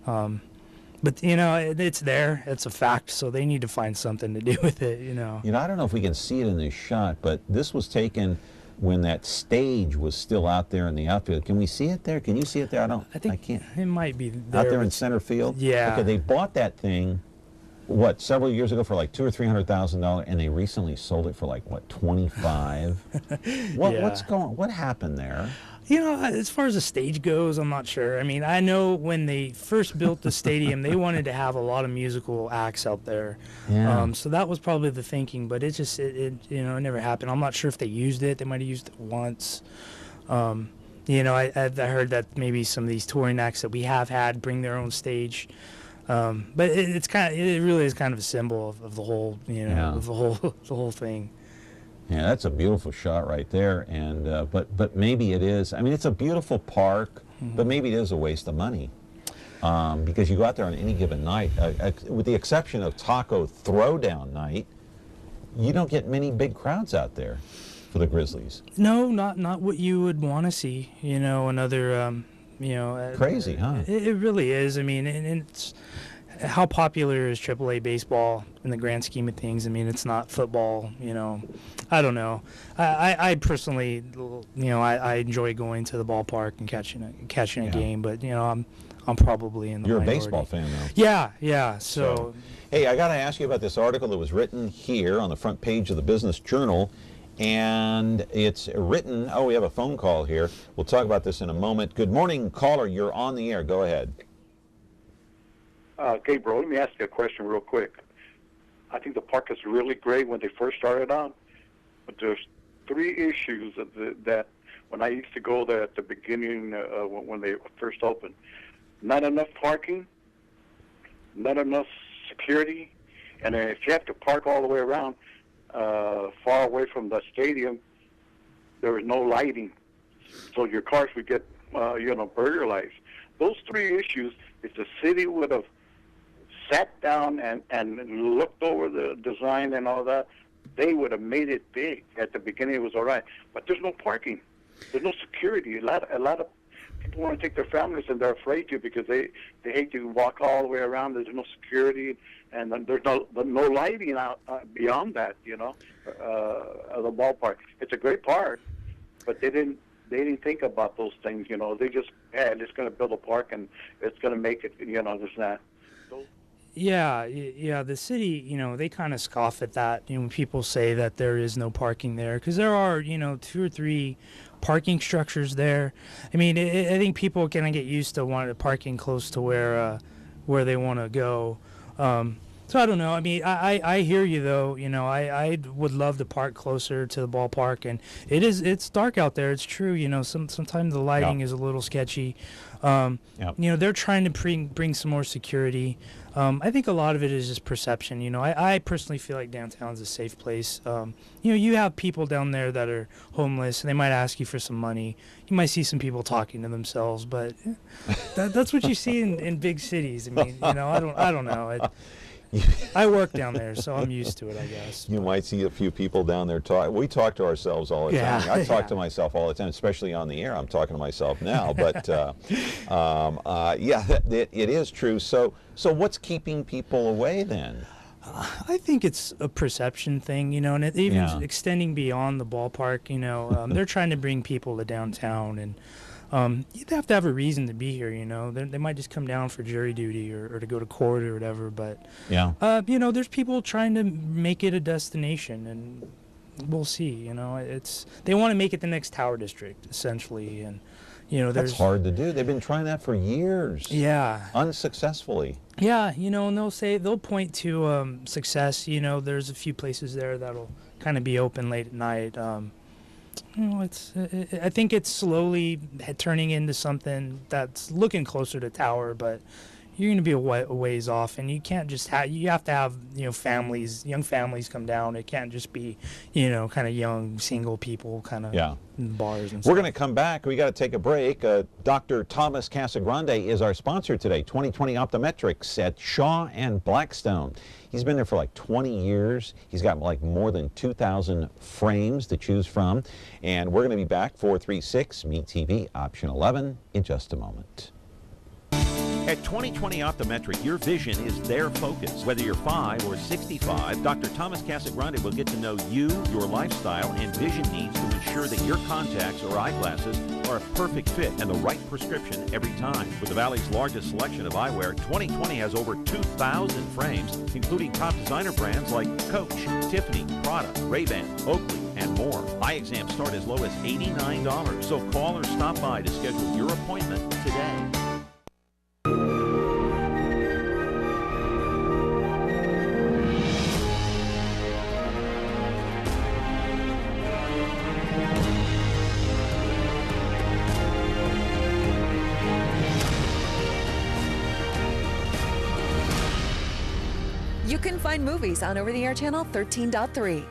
but you know, it's there. It's a fact. So they need to find something to do with it. You know. I don't know if we can see it in this shot, but this was taken when that stage was still out there in the outfield. Can we see it there? Can you see it there? I think I can't. it might be there. Out there in center field? Yeah. Okay, they bought that thing, several years ago for like $200,000 or $300,000, and they recently sold it for like, 25? What happened there? You know, as far as the stage goes, I'm not sure. I mean, I know when they first built the stadium, they wanted to have a lot of musical acts out there. Yeah. So that was probably the thinking, but it never happened. I'm not sure if they used it. They might have used it once. You know, I heard that maybe some of these touring acts that we have had bring their own stage. But it really is kind of a symbol of the whole, of the whole thing. Yeah, that's a beautiful shot right there, and but maybe it is. I mean, it's a beautiful park, but maybe it is a waste of money because you go out there on any given night, with the exception of Taco Throwdown night, you don't get many big crowds out there for the Grizzlies. No, not what you would want to see. You know, another crazy, huh? It really is. I mean, and it's. How popular is AAA baseball in the grand scheme of things? I mean, it's not football, you know. I don't know. I personally, I enjoy going to the ballpark and catching a game, but I'm probably in the You're minority. a baseball fan, though. Yeah. So, hey, I got to ask you about this article that was written here on the front page of the Business Journal, and it's written. Oh, we have a phone call here. We'll talk about this in a moment. Good morning, caller. You're on the air. Go ahead. Gabriel, let me ask you a question real quick. I think the park is really great when they first started out, but there's three issues that when I used to go there at the beginning when they first opened. Not enough parking, not enough security, and if you have to park all the way around far away from the stadium, there was no lighting, so your cars would get burger lights. Those three issues, if the city would have sat down and looked over the design and all that, they would have made it big. At the beginning, it was all right, but there's no parking, there's no security. A lot of people want to take their families, and they're afraid to because they hate to walk all the way around. There's no security, and then there's no lighting out beyond that. The ballpark. It's a great park, but they didn't think about those things. They just it's going to build a park and it's going to make it. There's that. Yeah, the city, they kind of scoff at that, when people say that there is no parking there, because there are, 2 or 3 parking structures there. I mean, I think people kind of get used to wanting parking close to where they want to go. So I don't know. I mean, I hear you though. You know, I would love to park closer to the ballpark, and it's dark out there. It's true. You know, sometimes the lighting is a little sketchy. You know, they're trying to bring some more security. I think a lot of it is just perception. You know, I personally feel like downtown's a safe place. You know, you have people down there that are homeless, and they might ask you for some money. You might see some people talking to themselves, but that's what you see in big cities. I mean, you know, I don't know. I work down there, so I'm used to it, I guess. You might see a few people down there talk. We talk to ourselves all the time. I talk to myself all the time, especially on the air. I'm talking to myself now, but yeah, it is true. So what's keeping people away then? I think it's a perception thing, you know, and even extending beyond the ballpark. You know, they're trying to bring people to downtown, and you'd have to have a reason to be here, you know. They might just come down for jury duty or to go to court or whatever, but, you know, there's people trying to make it a destination, and we'll see, you know. They want to make it the next Tower District, essentially, and, you know, that's hard to do. They've been trying that for years. Yeah. Unsuccessfully. Yeah, you know, and they'll point to success. You know, there's a few places there that'll kind of be open late at night. You know, I think it's slowly turning into something that's looking closer to Tower, but you're going to be a ways off, and you can't just you have to have, you know, young families come down. It can't just be, you know, kind of young single people kind of in bars and stuff. We're going to come back. We got to take a break. Dr. Thomas Casagrande is our sponsor today, 2020 Optometrics at Shaw and Blackstone. He's been there for like 20 years. He's got like more than 2,000 frames to choose from. And we're going to be back, 436 Meet TV, option 11, in just a moment. At 2020 Optometric, your vision is their focus. Whether you're 5 or 65, Dr. Thomas Casagrande will get to know you, your lifestyle, and vision needs to ensure that your contacts or eyeglasses are a perfect fit and the right prescription every time. With the Valley's largest selection of eyewear, 2020 has over 2,000 frames, including top designer brands like Coach, Tiffany, Prada, Ray-Ban, Oakley, and more. Eye exams start as low as $89, so call or stop by to schedule your appointment today. You can find movies on over-the-air channel 13.3.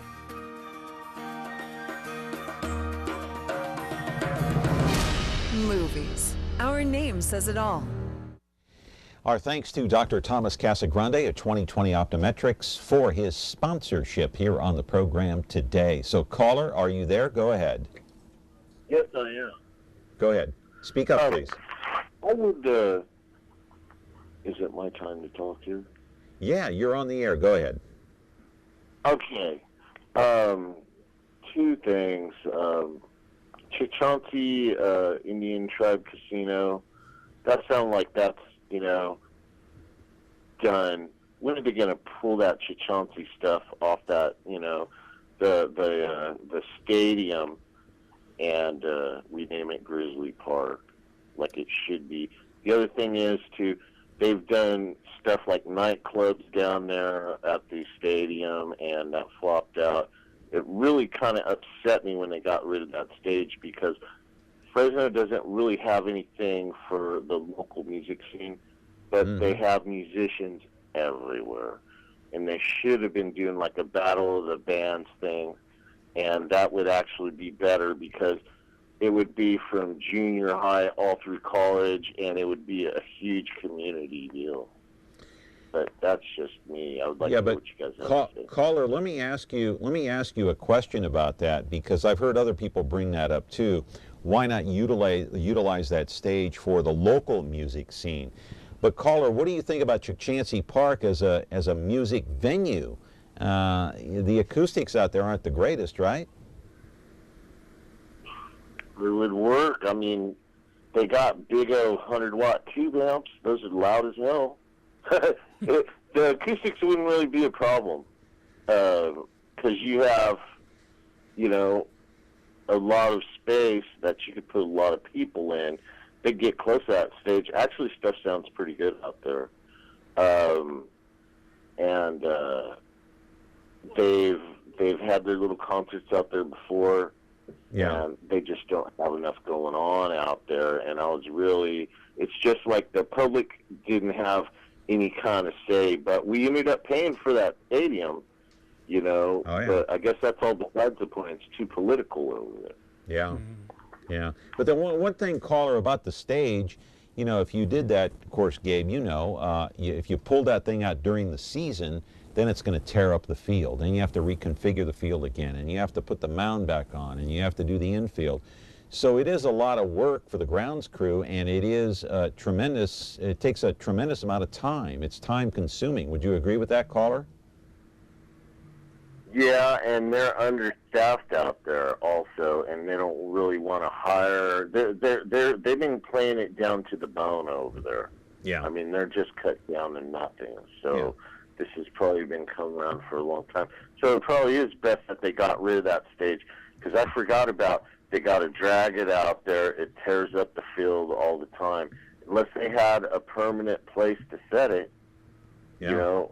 Movies. Our name says it all. Our thanks to Dr. Thomas Casagrande at 2020 Optometrics for his sponsorship here on the program today. So caller, are you there? Go ahead. Yes, I am. Go ahead. Speak up, please. I would, is it my time to talk to? Yeah, you're on the air. Go ahead. Okay. Two things. Chauncey Indian Tribe Casino, that sounds like that's, you know, done. When are they going to pull that Chauncey stuff off that, you know, the stadium and rename it Grizzly Park like it should be? The other thing is they've done stuff like nightclubs down there at the stadium, and that flopped out. It really kind of upset me when they got rid of that stage, because Fresno doesn't really have anything for the local music scene, but they have musicians everywhere. And they should have been doing like a battle of the bands thing, and that would actually be better, because it would be from junior high all through college, and it would be a huge community deal. But that's just me. I would like to know what you guys have to say. Caller, let me ask you a question about that, because I've heard other people bring that up too. Why not utilize that stage for the local music scene? But caller, what do you think about Chauncey Park as a music venue? The acoustics out there aren't the greatest, right? It would work. I mean, they got big old 100-watt tube amps. Those are loud as hell. The acoustics wouldn't really be a problem, because you have, you know, a lot of space that you could put a lot of people in. They get close to that stage. Actually, stuff sounds pretty good out there. and they've had their little concerts out there before. Yeah. And they just don't have enough going on out there. And it's just like the public didn't have any kind of say, but we ended up paying for that stadium, you know. Oh, yeah. But I guess that's all besides the point. It's too political over there. Yeah. Yeah. But the one thing, caller, about the stage, you know, if you did that, of course, Gabe, you know, if you pulled that thing out during the season, then it's going to tear up the field, and you have to reconfigure the field again, and you have to put the mound back on, and you have to do the infield. So it is a lot of work for the grounds crew, and it is tremendous. It takes a tremendous amount of time. It's time consuming. Would you agree with that, caller? Yeah, and they're understaffed out there also, and they don't really want to hire. They've been playing it down to the bone over there. Yeah. I mean, they're just cut down to nothing. So. Yeah. This has probably been coming around for a long time. So it probably is best that they got rid of that stage, because I forgot about they got to drag it out there. It tears up the field all the time. Unless they had a permanent place to set it, you know,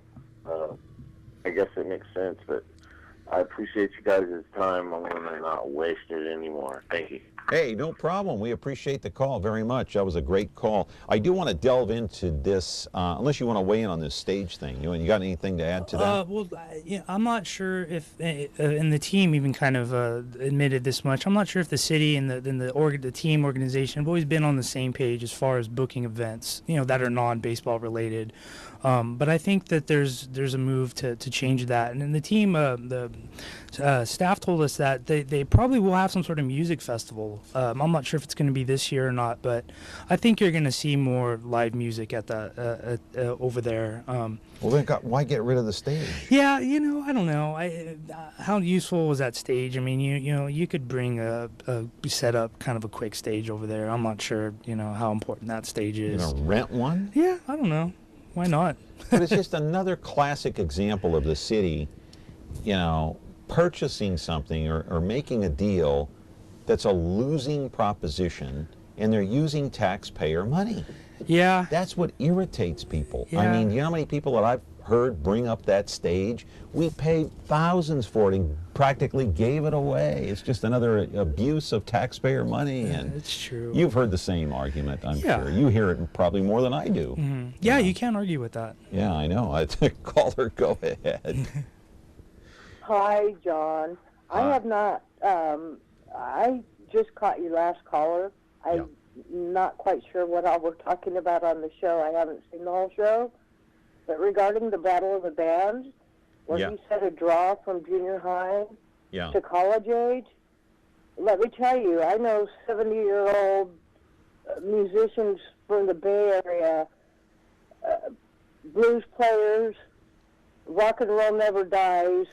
I guess it makes sense. But I appreciate you guys' time. I'm going to not waste it anymore. Thank you. Hey, no problem. We appreciate the call very much. That was a great call. I do want to delve into this, unless you want to weigh in on this stage thing. You got anything to add to that? Well, yeah, I'm not sure if, and the team even kind of admitted this much. I'm not sure if the city and the team organization have always been on the same page as far as booking events, you know, that are non-baseball related. But I think that there's a move to change that. And then the team, the staff told us that they probably will have some sort of music festival. I'm not sure if it's going to be this year or not, but I think you're going to see more live music at the over there. Well, then why get rid of the stage? Yeah, you know, I don't know. How useful was that stage? I mean, you know, you could bring set up kind of a quick stage over there. I'm not sure, you know, how important that stage is. You know, rent one? Yeah, I don't know. Why not? But it's just another classic example of the city, you know, purchasing something or making a deal that's a losing proposition, and they're using taxpayer money. Yeah. That's what irritates people. Yeah. I mean, you know how many people that I've heard bring up that stage? We paid thousands for it and practically gave it away. It's just another abuse of taxpayer money. And it's true. You've heard the same argument, I'm sure. You hear it probably more than I do. Mm-hmm. Yeah, you can't argue with that. Yeah, I know. Caller, go ahead. Hi, John. I have not, I just caught your last caller. I'm not quite sure what all we're talking about on the show. I haven't seen the whole show. But regarding the Battle of the Bands, where he set a draw from junior high to college age, let me tell you, I know 70-year-old musicians from the Bay Area, blues players. Rock and roll never dies.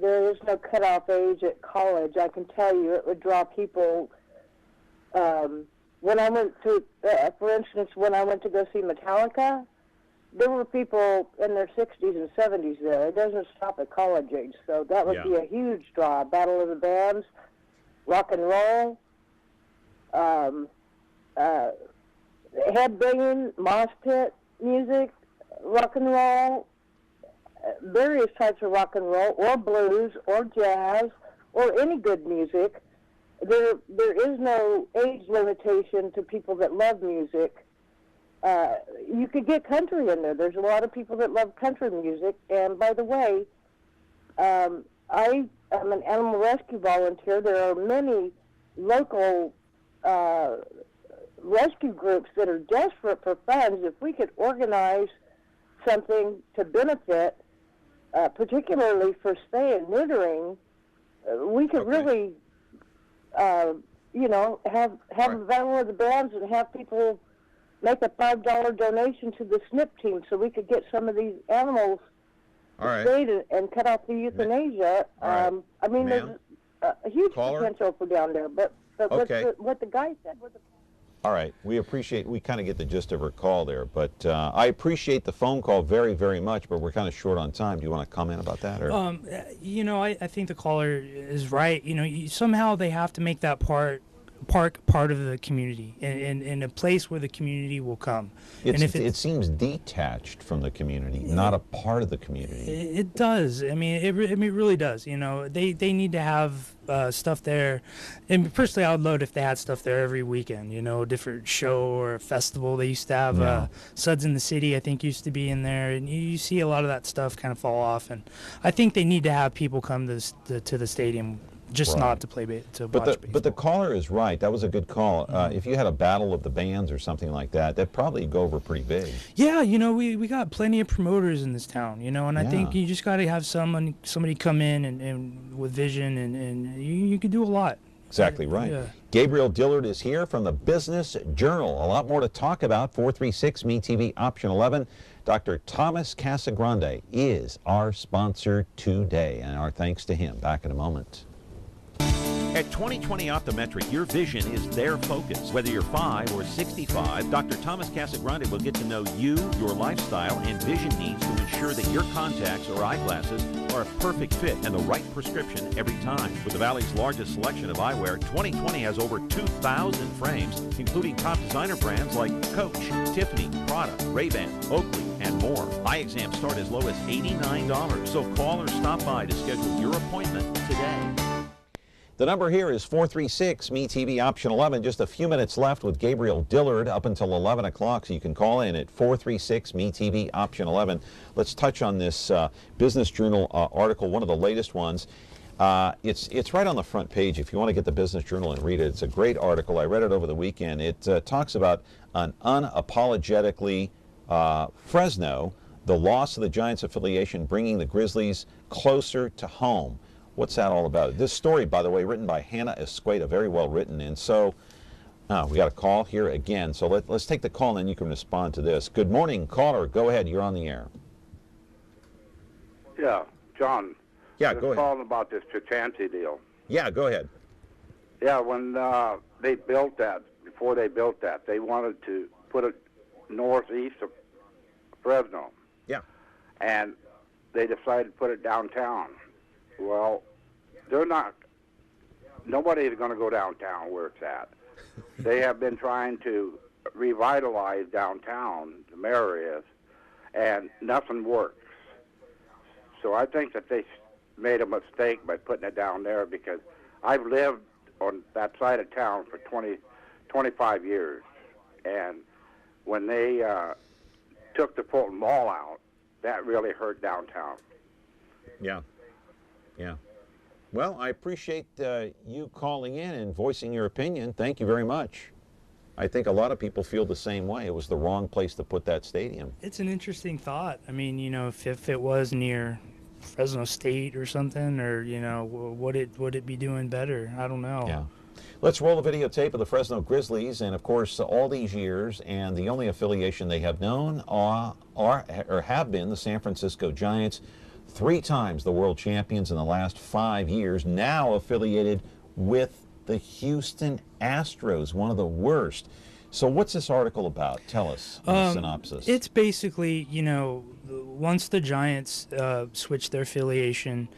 There is no cutoff age at college. I can tell you it would draw people. When I went to, for instance, when I went to go see Metallica, there were people in their 60s and 70s there. It doesn't stop at college age. So that would be a huge draw. Battle of the Bands, rock and roll, headbanging, mosh pit music, rock and roll, various types of rock and roll, or blues, or jazz, or any good music. There is no age limitation to people that love music. You could get country in there. There's a lot of people that love country music. And by the way, I am an animal rescue volunteer. There are many local rescue groups that are desperate for funds. If we could organize something to benefit, particularly for spay and neutering, we could really, you know, have a Battle of the Bands and have people make a $5 donation to the SNP team so we could get some of these animals spayed and cut off the euthanasia. I mean, there's a huge potential for down there, but what the guy said. All right, we kind of get the gist of her call there, but I appreciate the phone call very, very much, but we're kind of short on time. Do you want to comment about that? Or? You know, I think the caller is right. You know, somehow they have to make that part park part of the community, and a place where the community will come. It seems detached from the community, not a part of the community. It does. I mean, it really does. You know, they need to have stuff there. And personally, I would love it if they had stuff there every weekend. You know, a different show or a festival. They used to have Suds in the City, I think, used to be in there, and you see a lot of that stuff kind of fall off. And I think they need to have people come to the stadium. Just not to play to watch baseball. But the caller is right. That was a good call. If you had a battle of the bands or something like that, that'd probably go over pretty big. Yeah, you know, we got plenty of promoters in this town, you know, and I think you just got to have somebody come in and with vision, and you can do a lot. Exactly right. Yeah. Gabriel Dillard is here from the Business Journal. A lot more to talk about. 436-MeTV option 11. Dr. Thomas Casagrande is our sponsor today, and our thanks to him. Back in a moment. At 2020 Optometric, your vision is their focus. Whether you're 5 or 65, Dr. Thomas Casagrande will get to know you, your lifestyle, and vision needs to ensure that your contacts or eyeglasses are a perfect fit and the right prescription every time. With the Valley's largest selection of eyewear, 2020 has over 2,000 frames, including top designer brands like Coach, Tiffany, Prada, Ray-Ban, Oakley, and more. Eye exams start as low as $89, so call or stop by to schedule your appointment today. The number here is 436-MeTV option 11. Just a few minutes left with Gabriel Dillard up until 11 o'clock, so you can call in at 436-MeTV option 11. Let's touch on this Business Journal article, one of the latest ones. It's right on the front page if you want to get the Business Journal and read it. It's a great article. I read it over the weekend. It talks about an unapologetically Fresno, the loss of the Giants affiliation, bringing the Grizzlies closer to home. What's that all about? This story, by the way, written by Hannah Escueda, very well written. And so we got a call here again. So let's take the call and then you can respond to this. Good morning, caller. Go ahead. You're on the air. Yeah, John. Yeah, go ahead. Calling about this Chichanti deal. Yeah, go ahead. Yeah, when they built that, before they built that, they wanted to put it northeast of Fresno. Yeah. And they decided to put it downtown. Well, nobody's going to go downtown where it's at. They have been trying to revitalize downtown, the mayor is, and nothing works. So I think that they made a mistake by putting it down there, because I've lived on that side of town for 25 years. And when they took the Fulton Mall out, that really hurt downtown. Yeah. Yeah. Well, I appreciate you calling in and voicing your opinion. Thank you very much. I think a lot of people feel the same way. It was the wrong place to put that stadium. It's an interesting thought. I mean, you know, if it was near Fresno State or something, or, you know, would it be doing better? I don't know. Yeah. Let's roll the videotape of the Fresno Grizzlies, and of course, all these years, and the only affiliation they have known have been the San Francisco Giants. 3 times the world champions in the last 5 years, now affiliated with the Houston Astros, one of the worst. So what's this article about? Tell us in a synopsis. It's basically, you know, once the Giants switched their affiliation,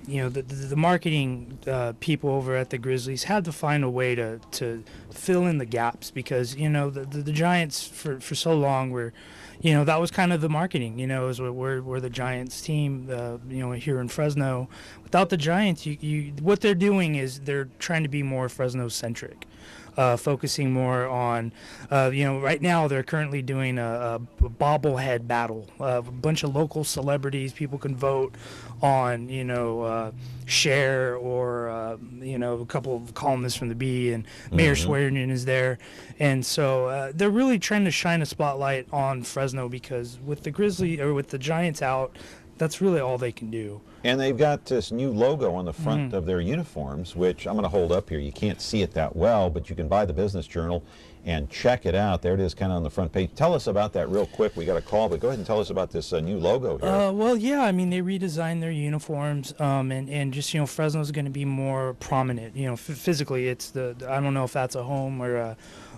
you know, the marketing people over at the Grizzlies had to find a way to fill in the gaps, because, you know, the Giants for so long were, you know, that was kind of the marketing, you know, is we're the Giants team, you know, here in Fresno. Without the Giants, what they're doing is they're trying to be more Fresno-centric. Focusing more on, you know, right now they're currently doing a bobblehead battle. A bunch of local celebrities, people can vote on, you know, Cher or, you know, a couple of columnists from the Bee, and Mayor Swearingen is there. And so they're really trying to shine a spotlight on Fresno, because with the with the Giants out, that's really all they can do. And they've got this new logo on the front of their uniforms, which I'm going to hold up here. You can't see it that well, but you can buy the Business Journal and check it out. There it is, kind of on the front page. Tell us about that real quick. We got a call, but go ahead and tell us about this new logo here. Well, yeah, I mean, they redesigned their uniforms, and just, you know, Fresno's going to be more prominent. You know, physically, it's I don't know if that's a home or a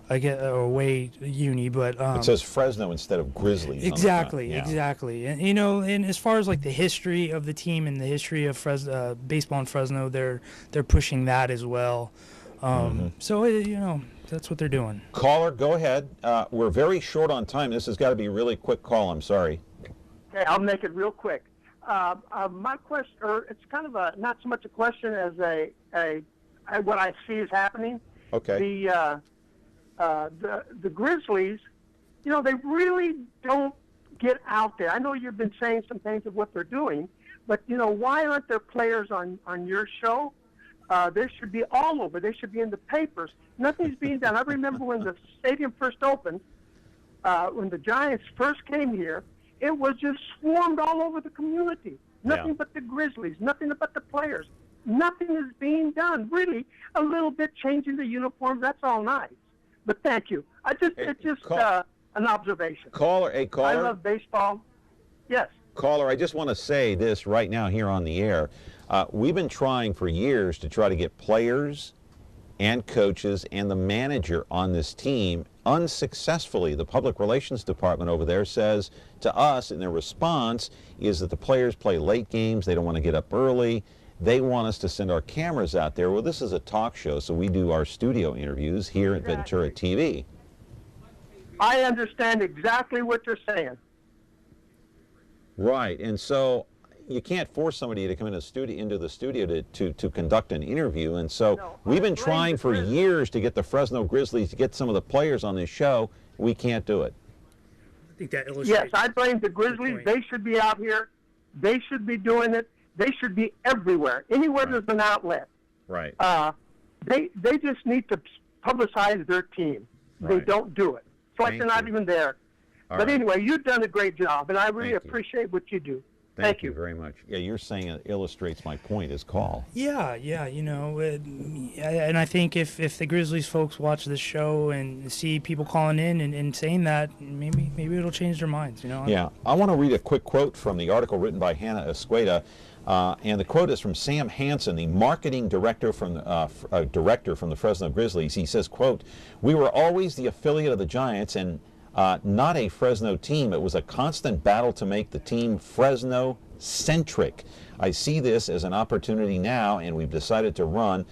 away uni, but it says Fresno instead of Grizzlies. Exactly, exactly. And, you know, and as far as like the history of the team and the history of baseball in Fresno, they're pushing that as well. So, you know, that's what they're doing. Caller, go ahead. We're very short on time. This has got to be a really quick call. I'm sorry. Okay, I'll make it real quick. My question, or it's kind of a not so much a question as what I see is happening. Okay. The Grizzlies, you know, they really don't get out there. I know you've been saying some things of what they're doing, but you know, why aren't there players on your show? They should be all over. They should be in the papers. Nothing's being done. I remember when the stadium first opened, when the Giants first came here, it was just swarmed all over the community. Nothing but the Grizzlies, nothing but the players. Nothing is being done. Really, a little bit changing the uniforms, that's all nice. But thank you. It's just an observation. Caller. I love baseball. Yes. Caller, I just want to say this right now here on the air. We've been trying for years to try to get players and coaches and the manager on this team unsuccessfully. The public relations department over there says to us, and their response is that the players play late games, they don't want to get up early, they want us to send our cameras out there. Well, this is a talk show, so we do our studio interviews here at Ventura TV. I understand exactly what you're saying. Right, and so you can't force somebody to come into the studio to conduct an interview, and so we've been trying for years to get the Fresno Grizzlies to get some of the players on this show. We can't do it. I think that illustrates. Yes, I blame the Grizzlies. They should be out here. They should be doing it. They should be everywhere, anywhere there's an outlet. Right. They just need to publicize their team. They don't do it. It's like they're not even there. But anyway, you've done a great job, and I really appreciate what you do. Thank you very much. Yeah, you're saying it illustrates my point, his call. Yeah, you know, and I think if the Grizzlies folks watch this show and see people calling in and saying that, maybe it'll change their minds, you know. Yeah, I want to read a quick quote from the article written by Hannah Escueda, and the quote is from Sam Hansen, the marketing director from the Fresno Grizzlies. He says, quote, "We were always the affiliate of the Giants and not a Fresno team. It was a constant battle to make the team Fresno-centric. I see this as an opportunity now, and we've decided to run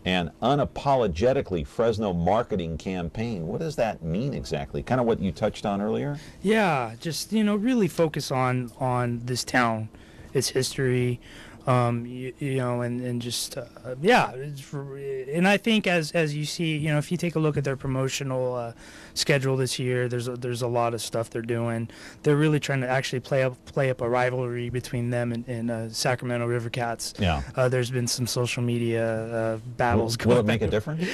an unapologetically Fresno marketing campaign." What does that mean exactly? Kind of what you touched on earlier? Yeah, just, you know, really focus on this town, its history, you know, and just, yeah. And I think as you see, you know, if you take a look at their promotional schedule this year, there's a lot of stuff they're doing. They're really trying to actually play up a rivalry between them and Sacramento River Cats. Yeah. There's been some social media battles going on. Will it make a difference?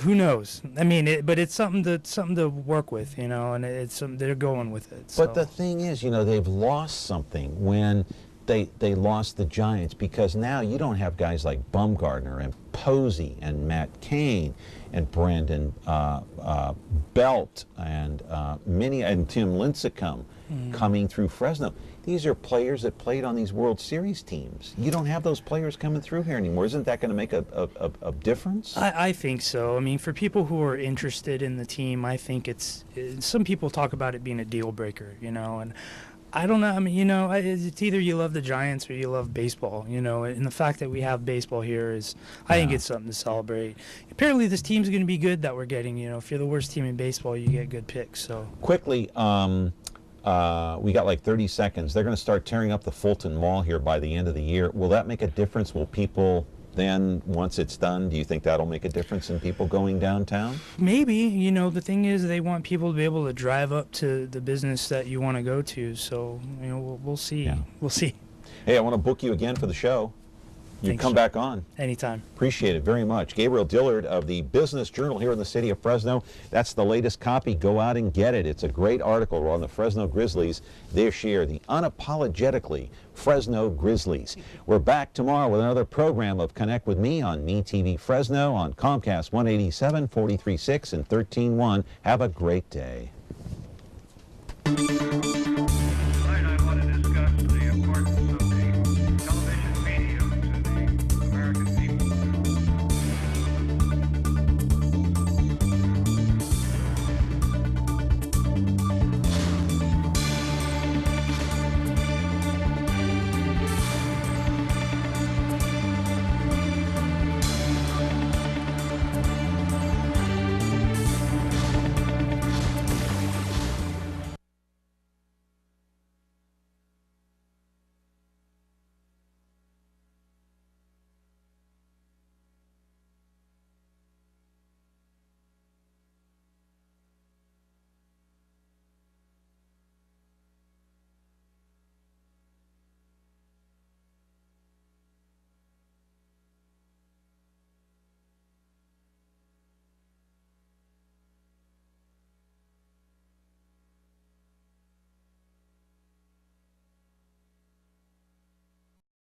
Who knows? I mean, but it's something to work with, you know, and they're going with it. So. But the thing is, you know, they've lost something when they lost the Giants, because now you don't have guys like Bumgarner and Posey and Matt Cain and Brandon Belt and Tim Lincecum coming through Fresno. These are players that played on these World Series teams. You don't have those players coming through here anymore. Isn't that going to make a difference? I think so. I mean, for people who are interested in the team, I think some people talk about it being a deal breaker, you know, and I don't know. I mean, you know, it's either you love the Giants or you love baseball, you know, and the fact that we have baseball here is, I think it's something to celebrate. Apparently this team's going to be good that we're getting, you know. If you're the worst team in baseball, you get good picks, so. Quickly, we got like 30 seconds. They're going to start tearing up the Fulton Mall here by the end of the year. Will that make a difference? Will people then, once it's done, do you think that'll make a difference in people going downtown? Maybe. You know, the thing is they want people to be able to drive up to the business that you want to go to. So, you know, we'll see. Yeah. We'll see. Hey, I want to book you again for the show. You come back on. Anytime. Appreciate it very much. Gabriel Dillard of the Business Journal here in the city of Fresno. That's the latest copy. Go out and get it. It's a great article on the Fresno Grizzlies this year, the unapologetically Fresno Grizzlies. We're back tomorrow with another program of Connect with Me on MeTV Fresno on Comcast 187, 43.6, and 13.1. Have a great day.